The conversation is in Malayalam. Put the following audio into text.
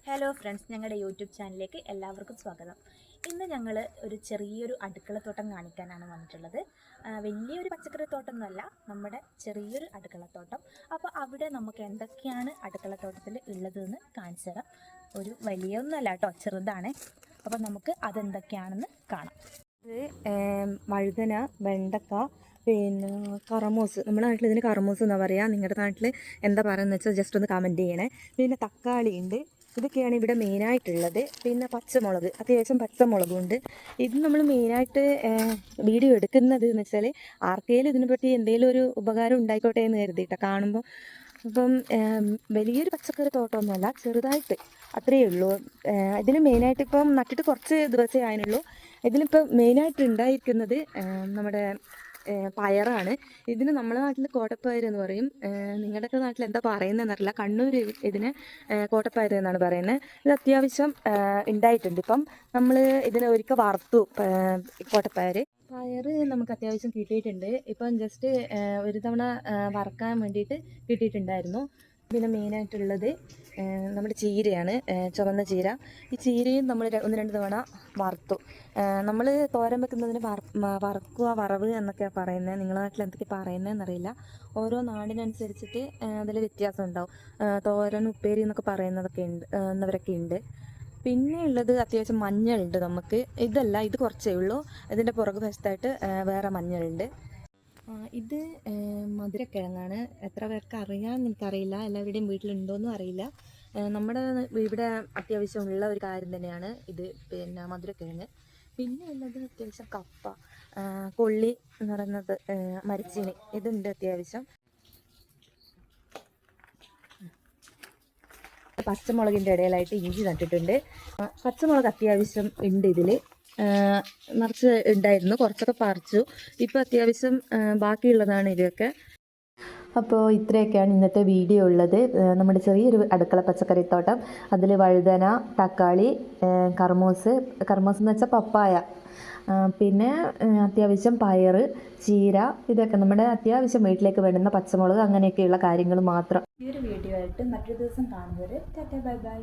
ഹലോ ഫ്രണ്ട്സ്, ഞങ്ങളുടെ യൂട്യൂബ് ചാനലിലേക്ക് എല്ലാവർക്കും സ്വാഗതം. ഇന്ന് ഞങ്ങൾ ഒരു ചെറിയൊരു അടുക്കളത്തോട്ടം കാണിക്കാനാണ് വന്നിട്ടുള്ളത്. വലിയൊരു പച്ചക്കറി തോട്ടമൊന്നുമല്ല, നമ്മുടെ ചെറിയൊരു അടുക്കളത്തോട്ടം. അപ്പോൾ അവിടെ നമുക്ക് എന്തൊക്കെയാണ് അടുക്കളത്തോട്ടത്തിൽ ഉള്ളതെന്ന് കാണിച്ചു തരാം. ഒരു വലിയൊന്നുമല്ല കേട്ടോ, ചെറുതാണ്. അപ്പോൾ നമുക്ക് അതെന്തൊക്കെയാണെന്ന് കാണാം. ഇത് വഴുതന, വെണ്ടക്ക, പിന്നെ കറമൂസ്. നമ്മുടെ നാട്ടിൽ ഇതിന് കറമൂസ് എന്നാണ് പറയുക. നിങ്ങളുടെ നാട്ടിൽ എന്താ പറയുന്നത് വെച്ചാൽ ജസ്റ്റ് ഒന്ന് കമൻറ്റ് ചെയ്യണേ. പിന്നെ തക്കാളി ഉണ്ട്. ഇതൊക്കെയാണ് ഇവിടെ മെയിനായിട്ടുള്ളത്. പിന്നെ പച്ചമുളക്, അത്യാവശ്യം പച്ചമുളകും ഉണ്ട്. ഇത് നമ്മൾ മെയിനായിട്ട് വീഡിയോ എടുക്കുന്നത് എന്ന് വെച്ചാൽ ആർക്കെങ്കിലും ഇതിനെപ്പറ്റി എന്തെങ്കിലും ഒരു ഉപകാരം ഉണ്ടായിക്കോട്ടെ എന്ന് കരുതിയിട്ടാണ് കാണുമ്പോൾ. അപ്പം വലിയൊരു പച്ചക്കറി തോട്ടമൊന്നുമല്ല, ചെറുതായിട്ട് അത്രയേ ഉള്ളൂ. ഇതിന് മെയിനായിട്ട് ഇപ്പം നട്ടിട്ട് കുറച്ച് ദിവസമേ ആയിരുന്നുള്ളൂ. ഇതിലിപ്പം മെയിനായിട്ട് ഉണ്ടായിരിക്കുന്നത് നമ്മുടെ പയറാണ്. ഇതിന് നമ്മുടെ നാട്ടിൽ കോട്ടപ്പയർ എന്ന് പറയും. നിങ്ങളുടെയൊക്കെ നാട്ടിൽ എന്താ പറയുന്നതെന്നറിയില്ല. കണ്ണൂർ ഇതിന് കോട്ടപ്പയർ എന്നാണ് പറയുന്നത്. ഇത് അത്യാവശ്യം ഉണ്ടായിട്ടുണ്ട്. ഇപ്പം നമ്മൾ ഇതിനെ ഒരിക്കൽ വറുത്തു. കോട്ടപ്പയർ നമുക്ക് അത്യാവശ്യം കിട്ടിയിട്ടുണ്ട്. ഇപ്പം ജസ്റ്റ് ഒരു തവണ വറക്കാൻ വേണ്ടിയിട്ട് കിട്ടിയിട്ടുണ്ടായിരുന്നു. പിന്നെ മെയിനായിട്ടുള്ളത് നമ്മുടെ ചീരയാണ്, ചുവന്ന ചീര. ഈ ചീരയും നമ്മൾ ഒന്ന് രണ്ട് തവണ വറുത്തു. നമ്മൾ തോരൻ വെക്കുന്നതിന് വറക്കുക, വറവ് എന്നൊക്കെയാണ് പറയുന്നത്. നിങ്ങളുടെ നാട്ടിൽ എന്തൊക്കെ പറയുന്നതെന്നറിയില്ല. ഓരോ നാടിനനുസരിച്ചിട്ട് അതിൽ വ്യത്യാസം ഉണ്ടാവും. തോരൻ, ഉപ്പേരി എന്നൊക്കെ പറയുന്നതൊക്കെ ഉണ്ട് എന്നവരൊക്കെ ഉണ്ട്. പിന്നെ ഉള്ളത് അത്യാവശ്യം മഞ്ഞളുണ്ട് നമുക്ക്. ഇതല്ല, ഇത് കുറച്ചേ ഉള്ളൂ. ഇതിൻ്റെ പുറകു വശത്തായിട്ട് വേറെ മഞ്ഞളുണ്ട്. ഇത് മധുരക്കിഴങ്ങാണ്. എത്ര പേർക്ക് അറിയാമെന്ന് എനിക്കറിയില്ല, എല്ലാവരുടെയും വീട്ടിലുണ്ടോയെന്നും അറിയില്ല. നമ്മുടെ ഇവിടെ അത്യാവശ്യം ഉള്ള ഒരു കാര്യം തന്നെയാണ് ഇത്, പിന്നെ മധുരക്കിഴങ്ങ്. പിന്നെ ഉള്ളത് അത്യാവശ്യം കപ്പ, കൊള്ളി എന്ന് പറയുന്നത്, മരിച്ചീനി, ഇതുണ്ട് അത്യാവശ്യം. പച്ചമുളകിൻ്റെ ഇടയിലായിട്ട് ഇഞ്ചി നട്ടിട്ടുണ്ട്. പച്ചമുളക് അത്യാവശ്യം ഉണ്ട് ഇതിൽ, നിറച്ച് ഉണ്ടായിരുന്നു. കുറച്ചൊക്കെ പറിച്ചു. ഇപ്പോൾ അത്യാവശ്യം ബാക്കിയുള്ളതാണ് ഇതൊക്കെ. അപ്പോൾ ഇത്രയൊക്കെയാണ് ഇന്നത്തെ വീഡിയോ ഉള്ളത്. നമ്മുടെ ചെറിയൊരു അടുക്കള പച്ചക്കറിത്തോട്ടം. അതിൽ വഴുതന, തക്കാളി, കർമൂസ് എന്ന് വെച്ചാൽ പപ്പായ, പിന്നെ അത്യാവശ്യം പയർ, ചീര, ഇതൊക്കെ നമ്മുടെ അത്യാവശ്യം വീട്ടിലേക്ക് വേണ്ടുന്ന പച്ചമുളക്, അങ്ങനെയൊക്കെയുള്ള കാര്യങ്ങൾ മാത്രം. ഈ ഒരു വീഡിയോ ആയിട്ട് മറ്റൊരു ദിവസം കാണുന്നത്. Tata, bye bye.